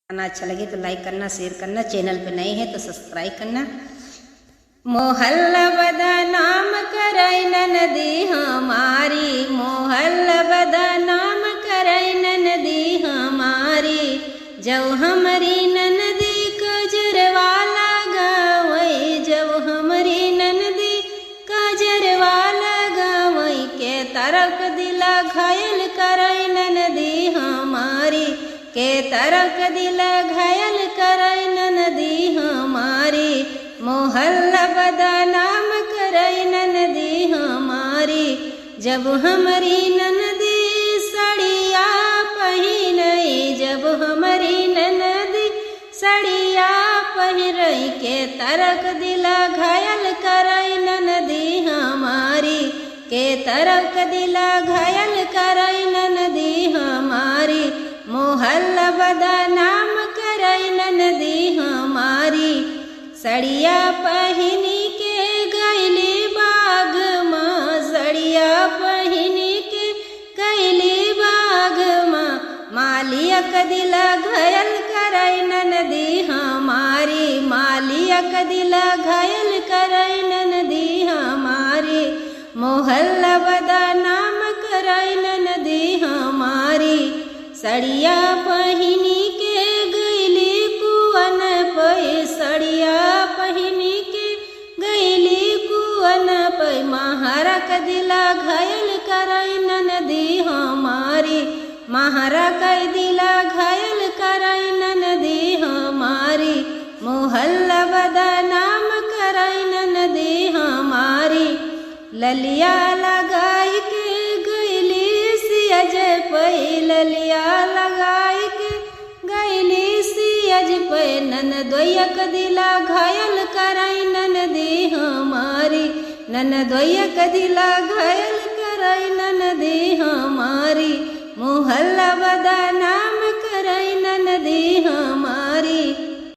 गाना अच्छा लगे तो लाइक करना, शेयर करना, चैनल पे नए हैं तो सब्सक्राइब करना। मोहल्ला बदनाम करई नदी हमारी, मोहल्ला बदनाम करई नदी हमारी, जब हमारी नदी कजरवा लगावई, जब हमारी नदी कजरवा लगावई, के तरक दिला घायल करई नदी हमारी, के तरक दिला घायल करई नदी हमारी, मोहल्ला बदनाम करई नदी हमारी, जब हमारी नदी सड़िया पहिनई, जब हमारी नदी सड़िया पहिरई, के तरक दिला घायल करई नदी हमारी, के तरक दिला घायल करई नदी हमारी, मोहल्ला बदनाम करई नदी हमारी, सड़िया पहिनी के गैली बाग माँ, सड़िया पहिनी के गैली बाग माँ, मालिया दिला घायल करई नदी हमारी, मालिया दिला घायल करई नदी हमारी, मोहल्ला बदनाम करई नदी हमारी, सड़िया पहिनी के गैली कुअन पे, सड़िया पहिनी के गैली कुअन पे, महारा का दिला घायल करई नदी हमारी, महारा का दिला घायल करई नदी हमारी, मोहल्ला बदनाम करई नदी हमारी, ललिया लगाई के गैली सियज पे, ललिया लगाई के गैली सियज पे, ननदोयक दिला घायल करई नदी हमारी, ननदोयक दिला घायल करई नदी हमारी, मोहल्ला बदनाम करई नदी हमारी।